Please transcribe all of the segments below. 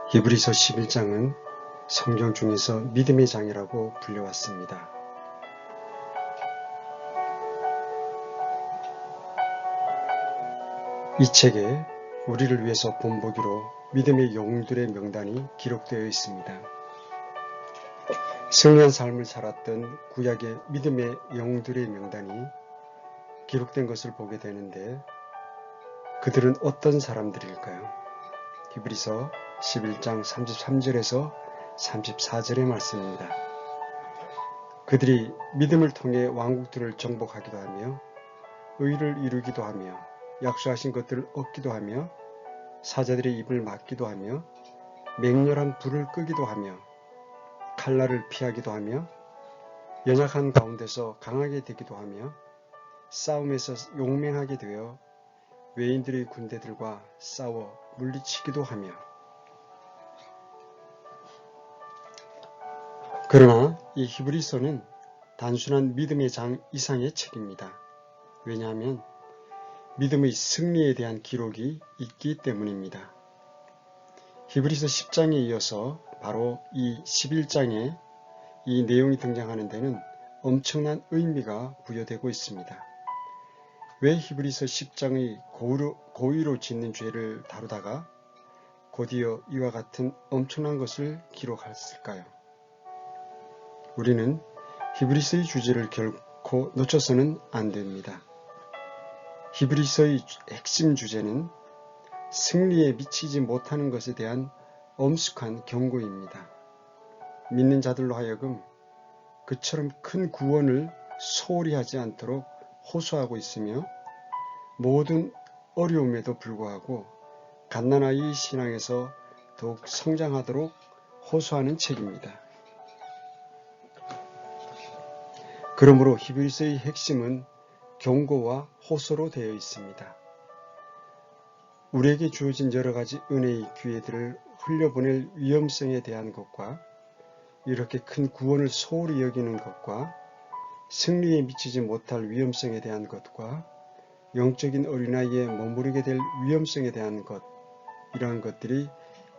히브리서 11장은 성경 중에서 믿음의 장이라고 불려왔습니다. 이 책에 우리를 위해서 본보기로 믿음의 영웅들의 명단이 기록되어 있습니다. 승리한 삶을 살았던 구약의 믿음의 영웅들의 명단이 기록된 것을 보게 되는데 그들은 어떤 사람들일까요? 히브리서 11장 33절에서 34절의 말씀입니다. 그들이 믿음을 통해 왕국들을 정복하기도 하며 의를 이루기도 하며 약속하신 것들을 얻기도 하며 사자들의 입을 막기도 하며 맹렬한 불을 끄기도 하며 칼날을 피하기도 하며 연약한 가운데서 강하게 되기도 하며 싸움에서 용맹하게 되어 외인들의 군대들과 싸워 물리치기도 하며 그러나 이 히브리서는 단순한 믿음의 장 이상의 책입니다. 왜냐하면 믿음의 승리에 대한 기록이 있기 때문입니다. 히브리서 10장에 이어서 바로 이 11장에 이 내용이 등장하는 데는 엄청난 의미가 부여되고 있습니다. 왜 히브리서 10장의 고의로 짓는 죄를 다루다가 곧이어 이와 같은 엄청난 것을 기록했을까요? 우리는 히브리서의 주제를 결코 놓쳐서는 안 됩니다. 히브리서의 핵심 주제는 승리에 미치지 못하는 것에 대한 엄숙한 경고입니다. 믿는 자들로 하여금 그처럼 큰 구원을 소홀히 하지 않도록 호소하고 있으며 모든 어려움에도 불구하고 갓난아이의 신앙에서 더욱 성장하도록 호소하는 책입니다. 그러므로 히브리서의 핵심은 경고와 호소로 되어 있습니다. 우리에게 주어진 여러 가지 은혜의 기회들을 흘려보낼 위험성에 대한 것과 이렇게 큰 구원을 소홀히 여기는 것과 승리에 미치지 못할 위험성에 대한 것과 영적인 어린아이에 머무르게 될 위험성에 대한 것, 이러한 것들이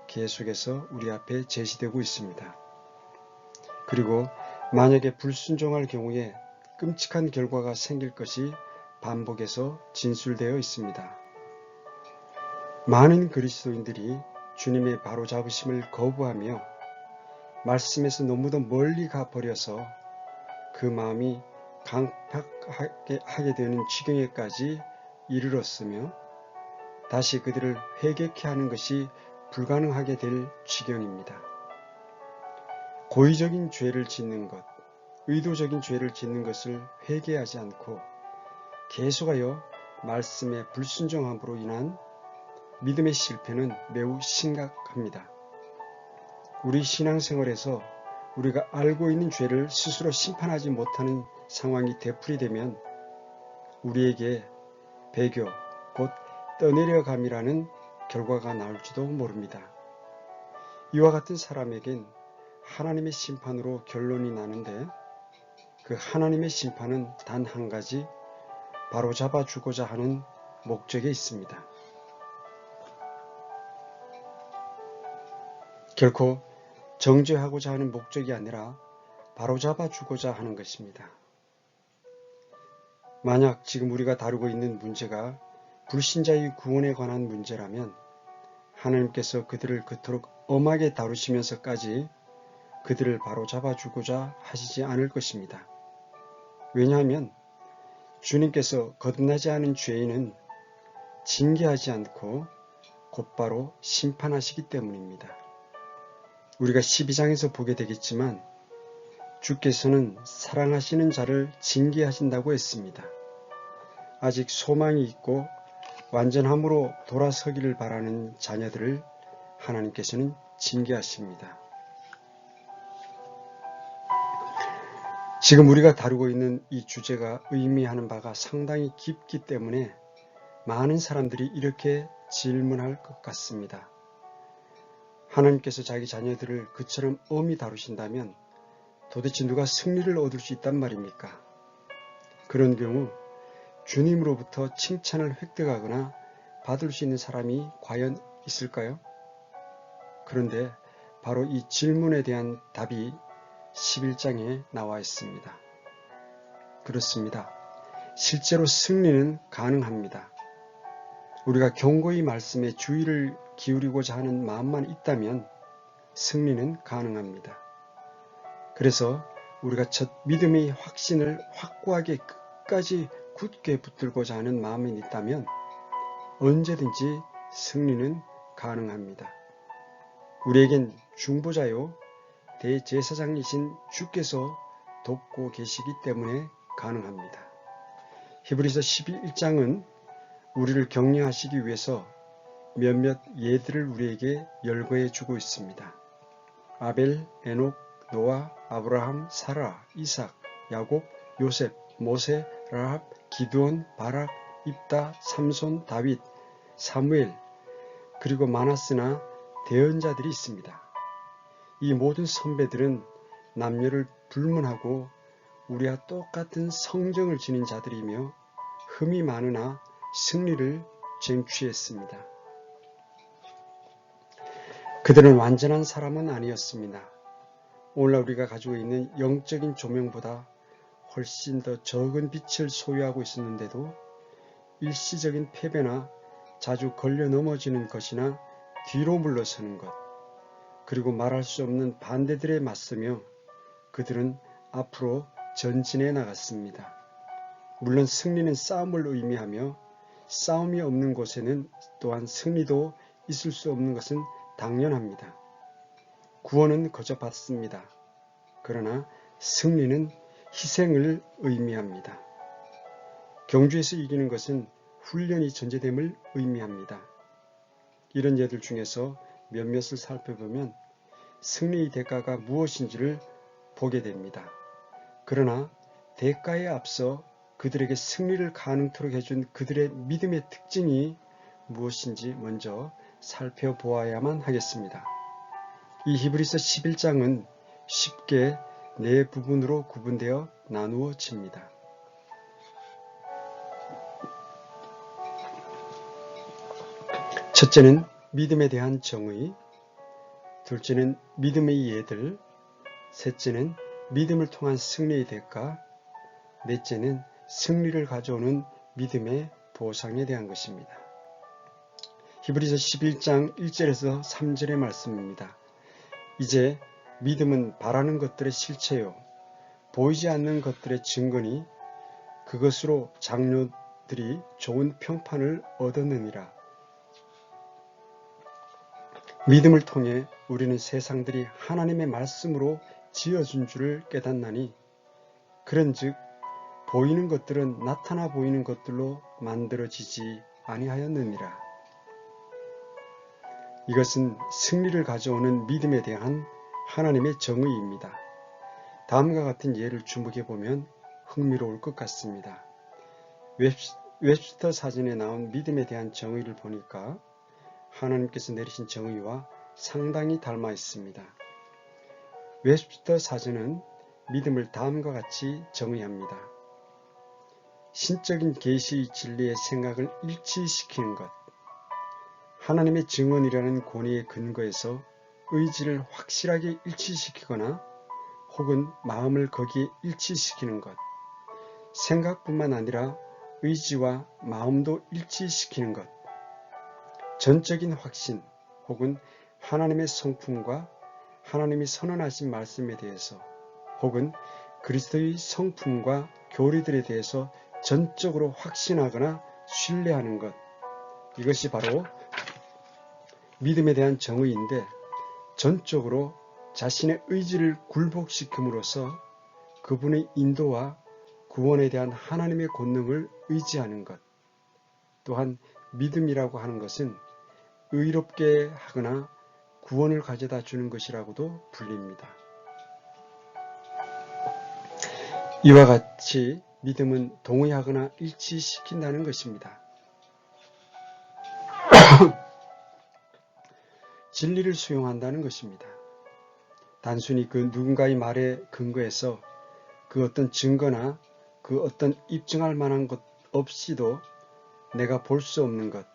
계속해서 우리 앞에 제시되고 있습니다. 그리고 만약에 불순종할 경우에 끔찍한 결과가 생길 것이 반복해서 진술되어 있습니다. 많은 그리스도인들이 주님의 바로잡으심을 거부하며 말씀에서 너무도 멀리 가버려서 그 마음이 강팍하게 되는 지경에까지 이르렀으며 다시 그들을 회개케 하는 것이 불가능하게 될 지경입니다. 고의적인 죄를 짓는 것, 의도적인 죄를 짓는 것을 회개하지 않고 계속하여 말씀의 불순종함으로 인한 믿음의 실패는 매우 심각합니다. 우리 신앙생활에서 우리가 알고 있는 죄를 스스로 심판하지 못하는 상황이 되풀이되면 우리에게 배교, 곧 떠내려감이라는 결과가 나올지도 모릅니다. 이와 같은 사람에겐 하나님의 심판으로 결론이 나는데 그 하나님의 심판은 단 한 가지, 바로잡아 주고자 하는 목적에 있습니다. 결코 정죄하고자 하는 목적이 아니라 바로잡아 주고자 하는 것입니다. 만약 지금 우리가 다루고 있는 문제가 불신자의 구원에 관한 문제라면 하나님께서 그들을 그토록 엄하게 다루시면서까지 그들을 바로잡아 주고자 하시지 않을 것입니다. 왜냐하면 주님께서 거듭나지 않은 죄인은 징계하지 않고 곧바로 심판하시기 때문입니다. 우리가 12장에서 보게 되겠지만 주께서는 사랑하시는 자를 징계하신다고 했습니다. 아직 소망이 있고 완전함으로 돌아서기를 바라는 자녀들을 하나님께서는 징계하십니다. 지금 우리가 다루고 있는 이 주제가 의미하는 바가 상당히 깊기 때문에 많은 사람들이 이렇게 질문할 것 같습니다. 하나님께서 자기 자녀들을 그처럼 엄히 다루신다면 도대체 누가 승리를 얻을 수 있단 말입니까? 그런 경우 주님으로부터 칭찬을 획득하거나 받을 수 있는 사람이 과연 있을까요? 그런데 바로 이 질문에 대한 답이 11장에 나와 있습니다. 그렇습니다. 실제로 승리는 가능합니다. 우리가 경고의 말씀에 주의를 기울이고자 하는 마음만 있다면 승리는 가능합니다. 그래서 우리가 첫 믿음의 확신을 확고하게 끝까지 굳게 붙들고자 하는 마음이 있다면 언제든지 승리는 가능합니다. 우리에겐 중보자요 대제사장이신 주께서 돕고 계시기 때문에 가능합니다. 히브리서 11장은 우리를 격려하시기 위해서 몇몇 예들을 우리에게 열거해 주고 있습니다. 아벨, 에녹, 노아, 아브라함, 사라, 이삭, 야곱, 요셉, 모세, 라합, 기드온, 바락, 입다, 삼손, 다윗, 사무엘, 그리고 마나스나 대언자들이 있습니다. 이 모든 선배들은 남녀를 불문하고 우리와 똑같은 성정을 지닌 자들이며 흠이 많으나 승리를 쟁취했습니다. 그들은 완전한 사람은 아니었습니다. 오늘날 우리가 가지고 있는 영적인 조명보다 훨씬 더 적은 빛을 소유하고 있었는데도 일시적인 패배나 자주 걸려 넘어지는 것이나 뒤로 물러서는 것, 그리고 말할 수 없는 반대들에 맞서며 그들은 앞으로 전진해 나갔습니다. 물론 승리는 싸움을 의미하며 싸움이 없는 곳에는 또한 승리도 있을 수 없는 것은 당연합니다. 구원은 거저 받습니다. 그러나 승리는 희생을 의미합니다. 경주에서 이기는 것은 훈련이 전제됨을 의미합니다. 이런 예들 중에서 몇몇을 살펴보면 승리의 대가가 무엇인지를 보게 됩니다. 그러나 대가에 앞서 그들에게 승리를 가능토록 해준 그들의 믿음의 특징이 무엇인지 먼저 살펴보아야만 하겠습니다. 이 히브리서 11장은 쉽게 네 부분으로 구분되어 나누어집니다. 첫째는 믿음에 대한 정의, 둘째는 믿음의 예들, 셋째는 믿음을 통한 승리의 대가, 넷째는 승리를 가져오는 믿음의 보상에 대한 것입니다. 히브리서 11장 1절에서 3절의 말씀입니다. 이제 믿음은 바라는 것들의 실체요 보이지 않는 것들의 증거니 그것으로 장로들이 좋은 평판을 얻었느니라. 믿음을 통해 우리는 세상들이 하나님의 말씀으로 지어준 줄을 깨닫나니 그런즉 보이는 것들은 나타나 보이는 것들로 만들어지지 아니하였느니라. 이것은 승리를 가져오는 믿음에 대한 하나님의 정의입니다. 다음과 같은 예를 주목해 보면 흥미로울 것 같습니다. 웹스터 사전에 나온 믿음에 대한 정의를 보니까 하나님께서 내리신 정의와 상당히 닮아 있습니다. 웹스터 사전은 믿음을 다음과 같이 정의합니다. 신적인 계시의 진리의 생각을 일치시키는 것, 하나님의 증언이라는 권위의 근거에서 의지를 확실하게 일치시키거나 혹은 마음을 거기에 일치시키는 것, 생각뿐만 아니라 의지와 마음도 일치시키는 것, 전적인 확신 혹은 하나님의 성품과 하나님이 선언하신 말씀에 대해서 혹은 그리스도의 성품과 교리들에 대해서 전적으로 확신하거나 신뢰하는 것, 이것이 바로 믿음에 대한 정의인데 전적으로 자신의 의지를 굴복시킴으로써 그분의 인도와 구원에 대한 하나님의 권능을 의지하는 것, 또한 믿음이라고 하는 것은 의롭게 하거나 구원을 가져다 주는 것이라고도 불립니다. 이와 같이 믿음은 동의하거나 일치시킨다는 것입니다. 진리를 수용한다는 것입니다. 단순히 그 누군가의 말에 근거해서 그 어떤 증거나 그 어떤 입증할 만한 것 없이도 내가 볼 수 없는 것,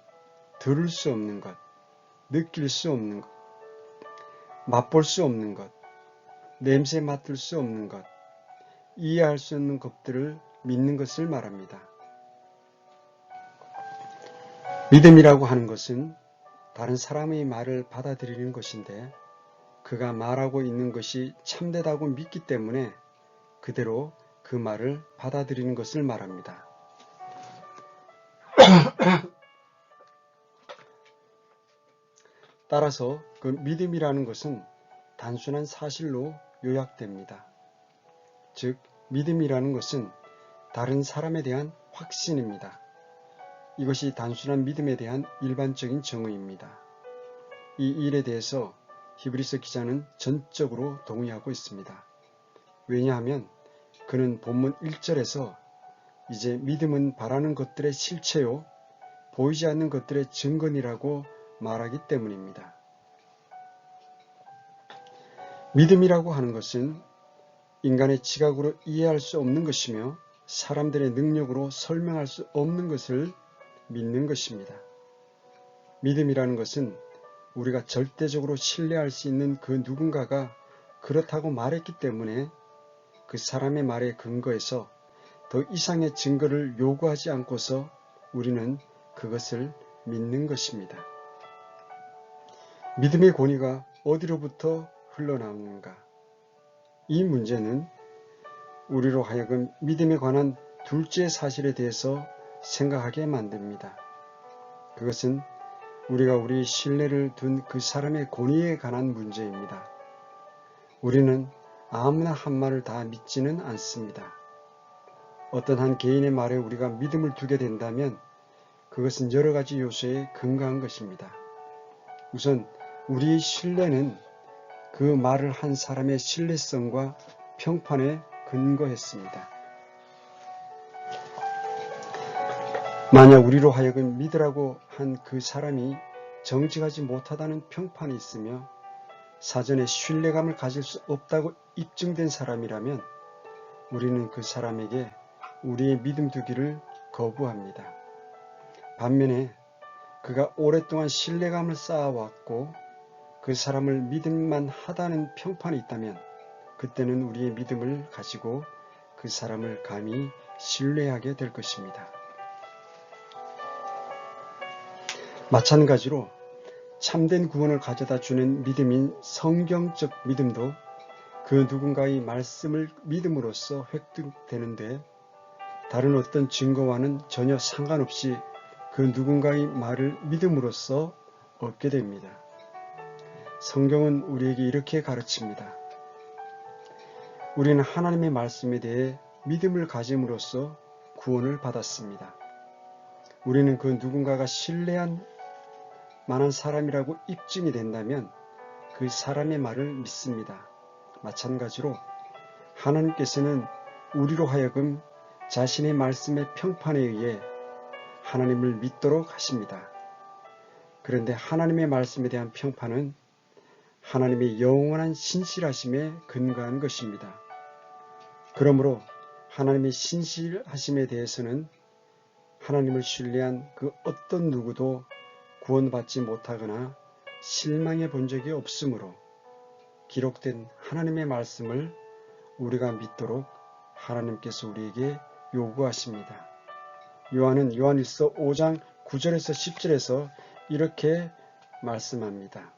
들을 수 없는 것, 느낄 수 없는 것, 맛볼 수 없는 것, 냄새 맡을 수 없는 것, 이해할 수 없는 것들을 믿는 것을 말합니다. 믿음이라고 하는 것은 다른 사람의 말을 받아들이는 것인데 그가 말하고 있는 것이 참되다고 믿기 때문에 그대로 그 말을 받아들이는 것을 말합니다. 따라서 그 믿음이라는 것은 단순한 사실로 요약됩니다. 즉, 믿음이라는 것은 다른 사람에 대한 확신입니다. 이것이 단순한 믿음에 대한 일반적인 정의입니다. 이 일에 대해서 히브리서 기자는 전적으로 동의하고 있습니다. 왜냐하면 그는 본문 1절에서 이제 믿음은 바라는 것들의 실체요, 보이지 않는 것들의 증거니라고 말하기 때문입니다. 믿음이라고 하는 것은 인간의 지각으로 이해할 수 없는 것이며 사람들의 능력으로 설명할 수 없는 것을 믿는 것입니다. 믿음이라는 것은 우리가 절대적으로 신뢰할 수 있는 그 누군가가 그렇다고 말했기 때문에 그 사람의 말에 근거해서 더 이상의 증거를 요구하지 않고서 우리는 그것을 믿는 것입니다. 믿음의 권위가 어디로부터 흘러나오는가? 이 문제는 우리로 하여금 믿음에 관한 둘째 사실에 대해서 생각하게 만듭니다. 그것은 우리가 우리 신뢰를 둔 그 사람의 권위에 관한 문제입니다. 우리는 아무나 한 말을 다 믿지는 않습니다. 어떤 한 개인의 말에 우리가 믿음을 두게 된다면 그것은 여러 가지 요소에 근거한 것입니다. 우선 우리의 신뢰는 그 말을 한 사람의 신뢰성과 평판에 근거했습니다. 만약 우리로 하여금 믿으라고 한 그 사람이 정직하지 못하다는 평판이 있으며 사전에 신뢰감을 가질 수 없다고 입증된 사람이라면 우리는 그 사람에게 우리의 믿음 두기를 거부합니다. 반면에 그가 오랫동안 신뢰감을 쌓아왔고 그 사람을 믿을만 하다는 평판이 있다면 그때는 우리의 믿음을 가지고 그 사람을 감히 신뢰하게 될 것입니다. 마찬가지로 참된 구원을 가져다 주는 믿음인 성경적 믿음도 그 누군가의 말씀을 믿음으로써 획득되는데 다른 어떤 증거와는 전혀 상관없이 그 누군가의 말을 믿음으로써 얻게 됩니다. 성경은 우리에게 이렇게 가르칩니다. 우리는 하나님의 말씀에 대해 믿음을 가짐으로써 구원을 받았습니다. 우리는 그 누군가가 신뢰할 만한 사람이라고 입증이 된다면 그 사람의 말을 믿습니다. 마찬가지로 하나님께서는 우리로 하여금 자신의 말씀의 평판에 의해 하나님을 믿도록 하십니다. 그런데 하나님의 말씀에 대한 평판은 하나님의 영원한 신실하심에 근거한 것입니다. 그러므로 하나님의 신실하심에 대해서는 하나님을 신뢰한 그 어떤 누구도 구원받지 못하거나 실망해 본 적이 없으므로 기록된 하나님의 말씀을 우리가 믿도록 하나님께서 우리에게 요구하십니다. 요한은 요한일서 5장 9절에서 10절에서 이렇게 말씀합니다.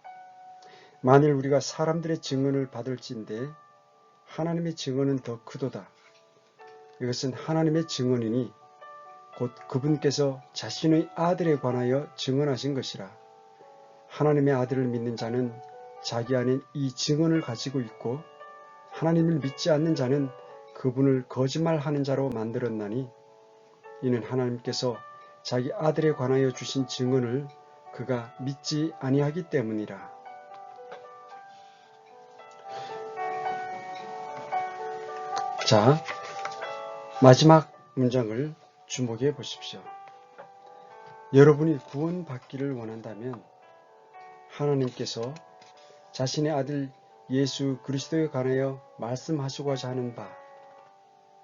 만일 우리가 사람들의 증언을 받을진대 하나님의 증언은 더 크도다. 이것은 하나님의 증언이니 곧 그분께서 자신의 아들에 관하여 증언하신 것이라. 하나님의 아들을 믿는 자는 자기 안에 이 증언을 가지고 있고 하나님을 믿지 않는 자는 그분을 거짓말하는 자로 만들었나니 이는 하나님께서 자기 아들에 관하여 주신 증언을 그가 믿지 아니하기 때문이라. 자, 마지막 문장을 주목해 보십시오. 여러분이 구원받기를 원한다면 하나님께서 자신의 아들 예수 그리스도에 관하여 말씀하시고자 하는 바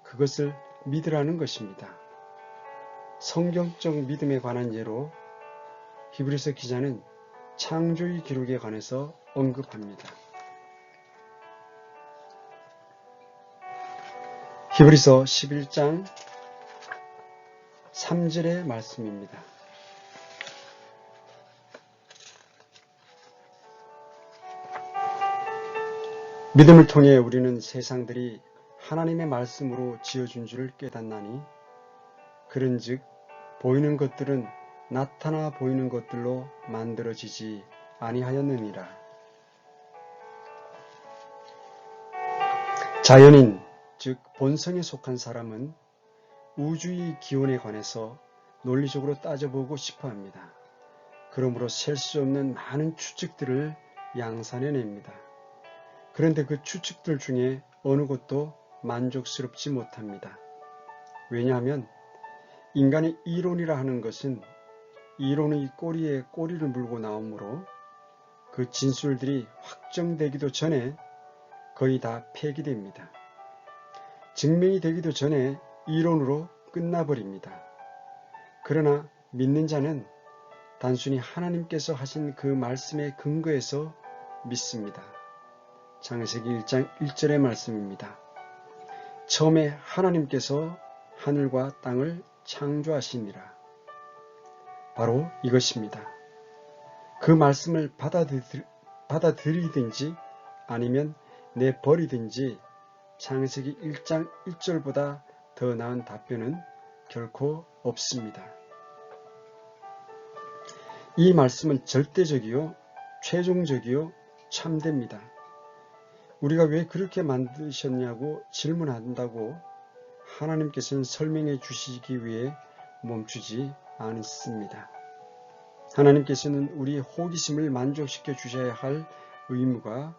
그것을 믿으라는 것입니다. 성경적 믿음에 관한 예로 히브리서 기자는 창조의 기록에 관해서 언급합니다. 히브리서 11장 3절의 말씀입니다. 믿음을 통해 우리는 세상들이 하나님의 말씀으로 지어준 줄을 깨닫나니 그런즉 보이는 것들은 나타나 보이는 것들로 만들어지지 아니하였느니라. 자연인 즉 본성에 속한 사람은 우주의 기원에 관해서 논리적으로 따져보고 싶어합니다. 그러므로 셀 수 없는 많은 추측들을 양산해냅니다. 그런데 그 추측들 중에 어느 것도 만족스럽지 못합니다. 왜냐하면 인간의 이론이라 하는 것은 이론의 꼬리에 꼬리를 물고 나오므로 그 진술들이 확정되기도 전에 거의 다 폐기됩니다. 증명이 되기도 전에 이론으로 끝나버립니다. 그러나 믿는 자는 단순히 하나님께서 하신 그 말씀에 근거해서 믿습니다. 창세기 1장 1절의 말씀입니다. 처음에 하나님께서 하늘과 땅을 창조하시니라. 바로 이것입니다. 그 말씀을 받아들이든지 아니면 내버리든지 창세기 1장 1절보다 더 나은 답변은 결코 없습니다. 이 말씀은 절대적이요, 최종적이요, 참됩니다. 우리가 왜 그렇게 만드셨냐고 질문한다고 하나님께서는 설명해 주시기 위해 멈추지 않습니다. 하나님께서는 우리의 호기심을 만족시켜 주셔야 할 의무가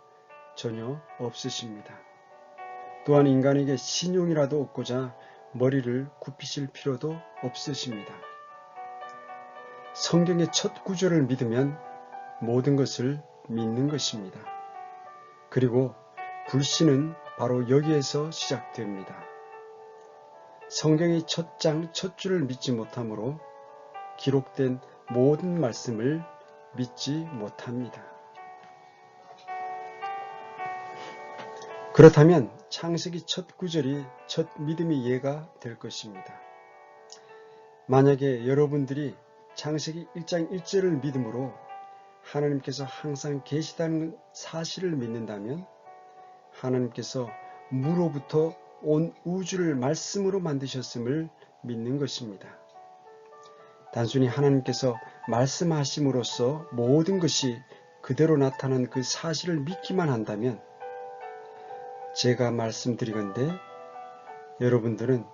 전혀 없으십니다. 또한 인간에게 신용이라도 얻고자 머리를 굽히실 필요도 없으십니다. 성경의 첫 구절을 믿으면 모든 것을 믿는 것입니다. 그리고 불신은 바로 여기에서 시작됩니다. 성경의 첫 장, 첫 줄을 믿지 못하므로 기록된 모든 말씀을 믿지 못합니다. 그렇다면 창세기 첫 구절이 첫 믿음의 예가 될 것입니다. 만약에 여러분들이 창세기 1장 1절을 믿음으로 하나님께서 항상 계시다는 사실을 믿는다면 하나님께서 무로부터 온 우주를 말씀으로 만드셨음을 믿는 것입니다. 단순히 하나님께서 말씀하심으로써 모든 것이 그대로 나타난 그 사실을 믿기만 한다면 제가 말씀드리건대 여러분들은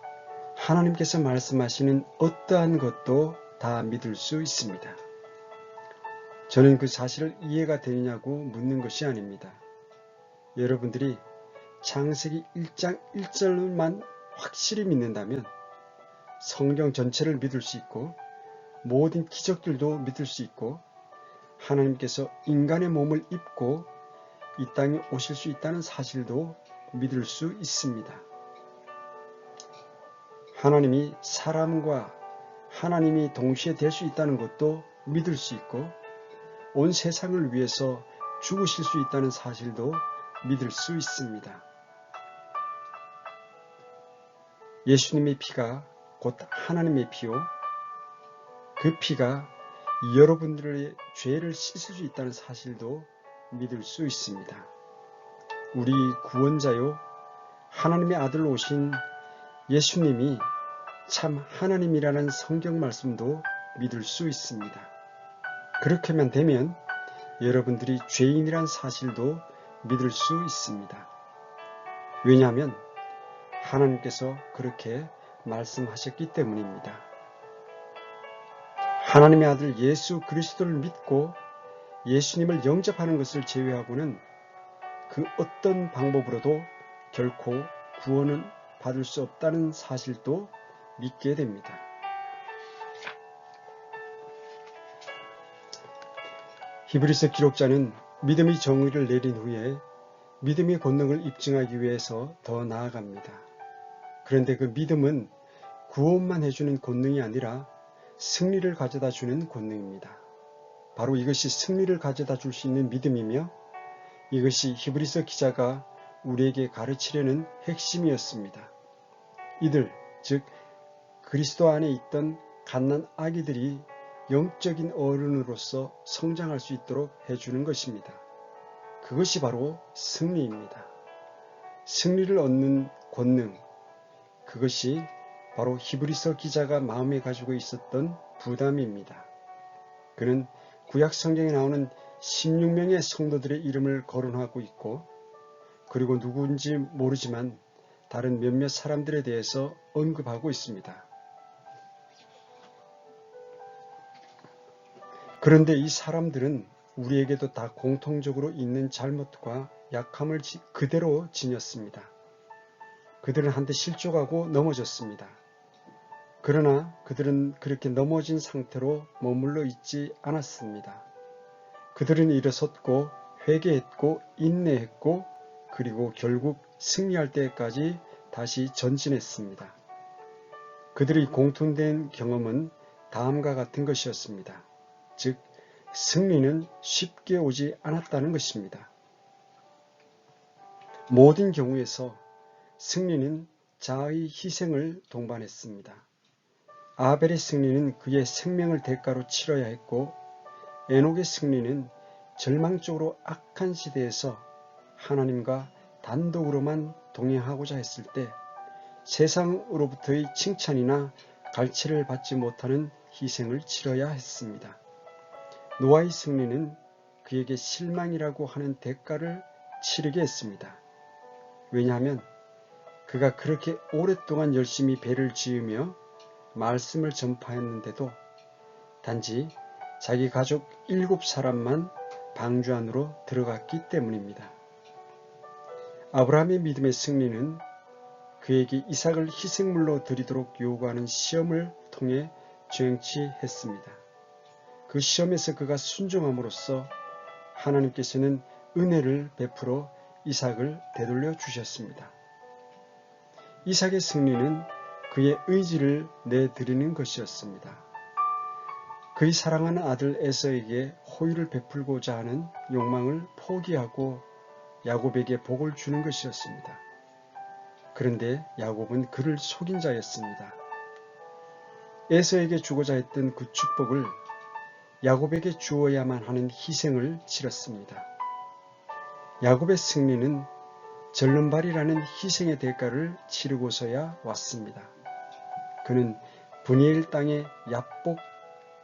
하나님께서 말씀하시는 어떠한 것도 다 믿을 수 있습니다. 저는 그 사실을 이해가 되느냐고 묻는 것이 아닙니다. 여러분들이 창세기 1장 1절만 확실히 믿는다면 성경 전체를 믿을 수 있고 모든 기적들도 믿을 수 있고 하나님께서 인간의 몸을 입고 이 땅에 오실 수 있다는 사실도 믿을 수 있습니다. 하나님이 사람과 하나님이 동시에 될 수 있다는 것도 믿을 수 있고 온 세상을 위해서 죽으실 수 있다는 사실도 믿을 수 있습니다. 예수님의 피가 곧 하나님의 피요, 그 피가 여러분들의 죄를 씻을 수 있다는 사실도 믿을 수 있습니다. 우리 구원자요 하나님의 아들로 오신 예수님이 참 하나님이라는 성경 말씀도 믿을 수 있습니다. 그렇게만 되면 여러분들이 죄인이란 사실도 믿을 수 있습니다. 왜냐하면 하나님께서 그렇게 말씀하셨기 때문입니다. 하나님의 아들 예수 그리스도를 믿고 예수님을 영접하는 것을 제외하고는 그 어떤 방법으로도 결코 구원은 받을 수 없다는 사실도 믿게 됩니다. 히브리서 기록자는 믿음의 정의를 내린 후에 믿음의 권능을 입증하기 위해서 더 나아갑니다. 그런데 그 믿음은 구원만 해주는 권능이 아니라 승리를 가져다 주는 권능입니다. 바로 이것이 승리를 가져다 줄 수 있는 믿음이며 이것이 히브리서 기자가 우리에게 가르치려는 핵심이었습니다. 이들, 즉 그리스도 안에 있던 갓난 아기들이 영적인 어른으로서 성장할 수 있도록 해주는 것입니다. 그것이 바로 승리입니다. 승리를 얻는 권능, 그것이 바로 히브리서 기자가 마음에 가지고 있었던 부담입니다. 그는 구약 성경에 나오는 16명의 성도들의 이름을 거론하고 있고, 그리고 누구인지 모르지만 다른 몇몇 사람들에 대해서 언급하고 있습니다. 그런데 이 사람들은 우리에게도 다 공통적으로 있는 잘못과 약함을 그대로 지녔습니다. 그들은 한때 실족하고 넘어졌습니다. 그러나 그들은 그렇게 넘어진 상태로 머물러 있지 않았습니다. 그들은 일어섰고 회개했고 인내했고 그리고 결국 승리할 때까지 다시 전진했습니다. 그들의 공통된 경험은 다음과 같은 것이었습니다. 즉, 승리는 쉽게 오지 않았다는 것입니다. 모든 경우에서 승리는 자아의 희생을 동반했습니다. 아벨의 승리는 그의 생명을 대가로 치러야 했고, 에녹의 승리는 절망적으로 악한 시대에서 하나님과 단독으로만 동행하고자 했을 때 세상으로부터의 칭찬이나 갈채를 받지 못하는 희생을 치러야 했습니다. 노아의 승리는 그에게 실망이라고 하는 대가를 치르게 했습니다. 왜냐하면 그가 그렇게 오랫동안 열심히 배를 지으며 말씀을 전파했는데도 단지 자기 가족 7사람만 방주 안으로 들어갔기 때문입니다. 아브라함의 믿음의 승리는 그에게 이삭을 희생물로 드리도록 요구하는 시험을 통해 쟁취했습니다. 그 시험에서 그가 순종함으로써 하나님께서는 은혜를 베풀어 이삭을 되돌려 주셨습니다. 이삭의 승리는 그의 의지를 내드리는 것이었습니다. 그의 사랑하는 아들 에서에게 호의를 베풀고자 하는 욕망을 포기하고 야곱에게 복을 주는 것이었습니다. 그런데 야곱은 그를 속인 자였습니다. 에서에게 주고자 했던 그 축복을 야곱에게 주어야만 하는 희생을 치렀습니다. 야곱의 승리는 절름발이라는 희생의 대가를 치르고서야 왔습니다. 그는 브니엘 땅의 야복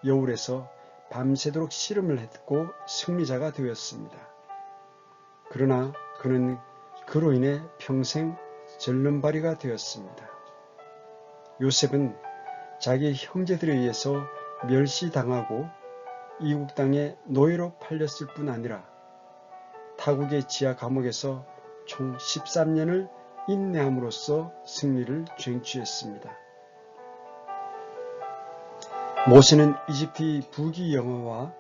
여울에서 밤새도록 씨름을 했고 승리자가 되었습니다. 그러나 그는 그로 인해 평생 절름발이가 되었습니다. 요셉은 자기 형제들에 의해서 멸시당하고 이국 땅에 노예로 팔렸을 뿐 아니라 타국의 지하 감옥에서 총 13년을 인내함으로써 승리를 쟁취했습니다. 모세는 이집트의 부귀영화와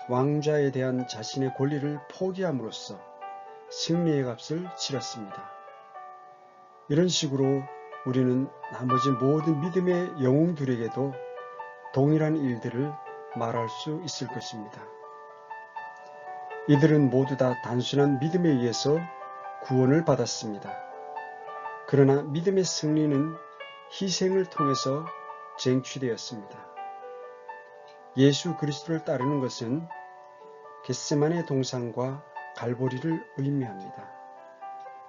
왕좌에 대한 자신의 권리를 포기함으로써 승리의 값을 치렀습니다. 이런 식으로 우리는 나머지 모든 믿음의 영웅들에게도 동일한 일들을 말할 수 있을 것입니다. 이들은 모두 다 단순한 믿음에 의해서 구원을 받았습니다. 그러나 믿음의 승리는 희생을 통해서 쟁취되었습니다. 예수 그리스도를 따르는 것은 겟세마네 동산과 갈보리를 의미합니다.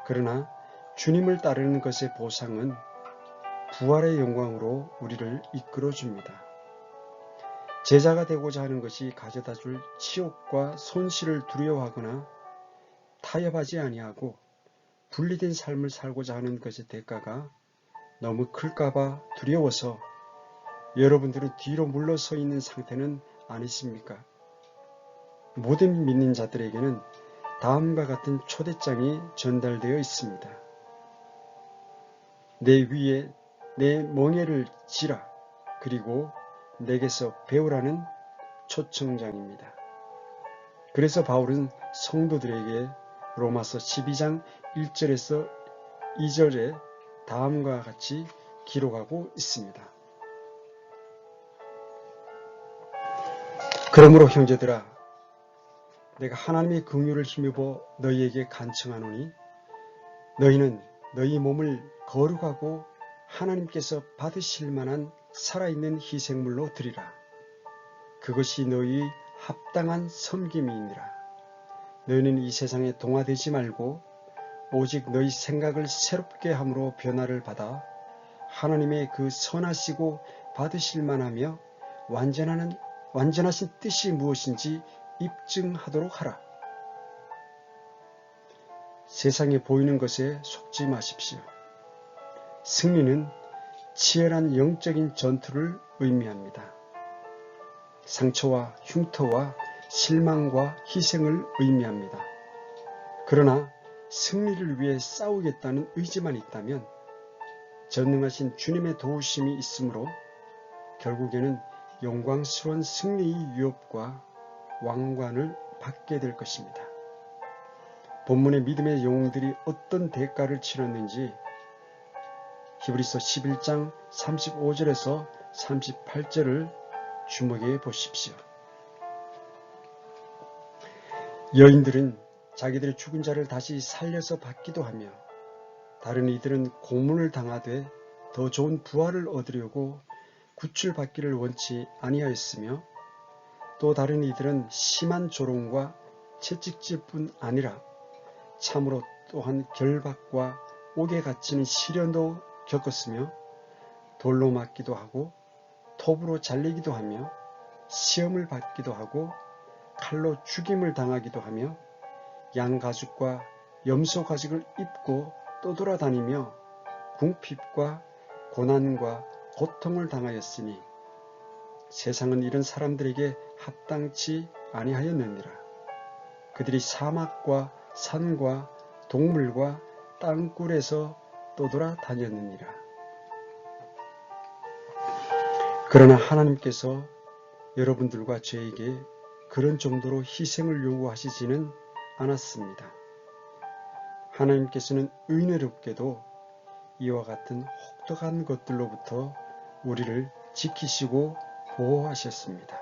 그러나 주님을 따르는 것의 보상은 부활의 영광으로 우리를 이끌어줍니다. 제자가 되고자 하는 것이 가져다줄 치욕과 손실을 두려워하거나 타협하지 아니하고 분리된 삶을 살고자 하는 것의 대가가 너무 클까봐 두려워서 여러분들은 뒤로 물러서 있는 상태는 아니십니까? 모든 믿는 자들에게는 다음과 같은 초대장이 전달되어 있습니다. 내 위에 내 멍에를 지라, 그리고 내게서 배우라는 초청장입니다. 그래서 바울은 성도들에게 로마서 12장 1절에서 2절에 다음과 같이 기록하고 있습니다. 그러므로 형제들아, 내가 하나님의 긍휼을 힘입어 너희에게 간청하노니 너희는 너희 몸을 거룩하고 하나님께서 받으실 만한 살아있는 희생물로 드리라. 그것이 너희의 합당한 섬김이니라. 너희는 이 세상에 동화되지 말고 오직 너희 생각을 새롭게 함으로 변화를 받아 하나님의 그 선하시고 받으실 만하며 완전하신 뜻이 무엇인지 입증하도록 하라. 세상에 보이는 것에 속지 마십시오. 승리는 치열한 영적인 전투를 의미합니다. 상처와 흉터와 실망과 희생을 의미합니다. 그러나 승리를 위해 싸우겠다는 의지만 있다면 전능하신 주님의 도우심이 있으므로 결국에는 영광스러운 승리의 유업과 왕관을 받게 될 것입니다. 본문의 믿음의 영웅들이 어떤 대가를 치렀는지 히브리서 11장 35절에서 38절을 주목해 보십시오. 여인들은 자기들의 죽은 자를 다시 살려서 받기도 하며 다른 이들은 고문을 당하되 더 좋은 부활을 얻으려고 구출받기를 원치 아니하였으며 또 다른 이들은 심한 조롱과 채찍질뿐 아니라 참으로 또한 결박과 옥에 갇히는 시련도 겪었으며 돌로 맞기도 하고 톱으로 잘리기도 하며 시험을 받기도 하고 칼로 죽임을 당하기도 하며 양가죽과 염소가죽을 입고 떠돌아다니며 궁핍과 고난과 고통을 당하였으니 세상은 이런 사람들에게 합당치 아니하였느니라. 그들이 사막과 산과 동물과 땅굴에서 떠돌아다녔느니라. 그러나 하나님께서 여러분들과 저에게 그런 정도로 희생을 요구하시지는 않았습니다. 하나님께서는 은혜롭게도 이와 같은 혹독한 것들로부터 우리를 지키시고 보호하셨습니다.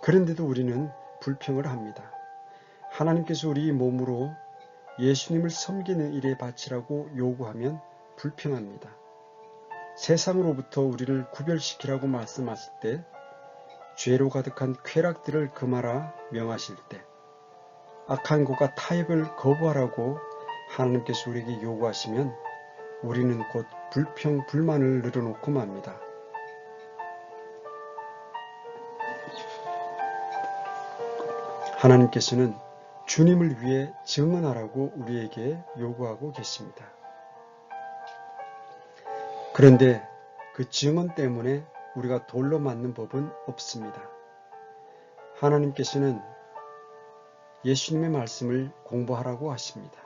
그런데도 우리는 불평을 합니다. 하나님께서 우리 몸으로 예수님을 섬기는 일에 바치라고 요구하면 불평합니다. 세상으로부터 우리를 구별시키라고 말씀하실 때 죄로 가득한 쾌락들을 금하라 명하실 때 악한 것과 타협을 거부하라고 하나님께서 우리에게 요구하시면 우리는 곧 불평, 불만을 늘어놓고 맙니다. 하나님께서는 주님을 위해 증언하라고 우리에게 요구하고 계십니다. 그런데 그 증언 때문에 우리가 돌로 맞는 법은 없습니다. 하나님께서는 예수님의 말씀을 공부하라고 하십니다.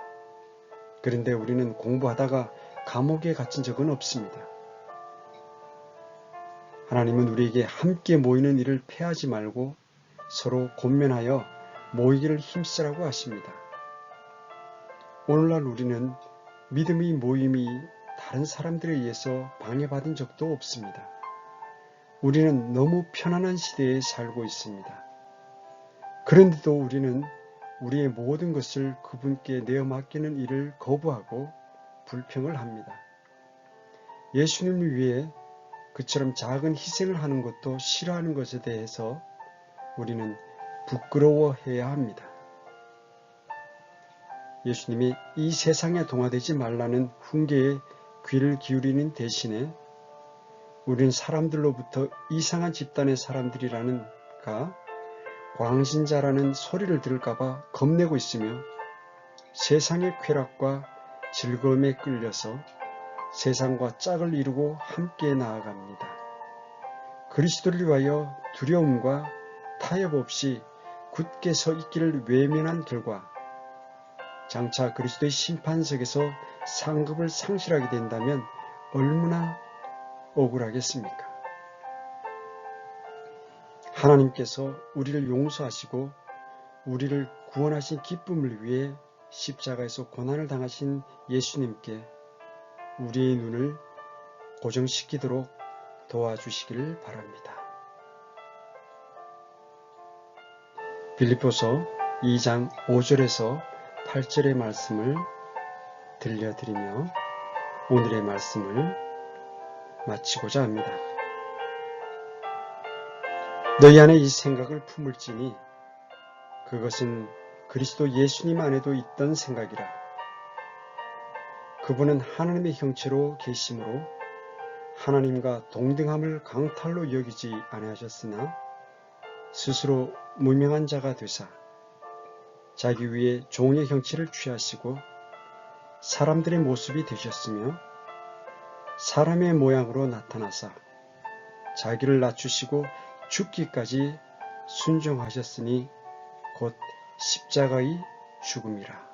그런데 우리는 공부하다가 감옥에 갇힌 적은 없습니다. 하나님은 우리에게 함께 모이는 일을 패하지 말고 서로 권면하여 모이기를 힘쓰라고 하십니다. 오늘날 우리는 믿음의 모임이 다른 사람들에 의해서 방해받은 적도 없습니다. 우리는 너무 편안한 시대에 살고 있습니다. 그런데도 우리는 우리의 모든 것을 그분께 내어 맡기는 일을 거부하고 불평을 합니다. 예수님을 위해 그처럼 작은 희생을 하는 것도 싫어하는 것에 대해서 우리는 부끄러워해야 합니다. 예수님이 이 세상에 동화되지 말라는 훈계에 귀를 기울이는 대신에 우리는 사람들로부터 이상한 집단의 사람들이라는가 광신자라는 소리를 들을까봐 겁내고 있으며 세상의 쾌락과 즐거움에 끌려서 세상과 짝을 이루고 함께 나아갑니다. 그리스도를 위하여 두려움과 타협 없이 굳게 서 있기를 외면한 결과 장차 그리스도의 심판석에서 상급을 상실하게 된다면 얼마나 억울하겠습니까? 하나님께서 우리를 용서하시고 우리를 구원하신 기쁨을 위해 십자가에서 고난을 당하신 예수님께 우리의 눈을 고정시키도록 도와주시기를 바랍니다. 빌립보서 2장 5절에서 8절의 말씀을 들려드리며 오늘의 말씀을 마치고자 합니다. 너희 안에 이 생각을 품을지니 그것은 그리스도 예수님 안에도 있던 생각이라. 그분은 하나님의 형체로 계심으로 하나님과 동등함을 강탈로 여기지 아니하셨으나 스스로 무명한 자가 되사 자기 위에 종의 형체를 취하시고 사람들의 모습이 되셨으며 사람의 모양으로 나타나사 자기를 낮추시고 죽기까지 순종하셨으니 곧 십자가의 죽음이라.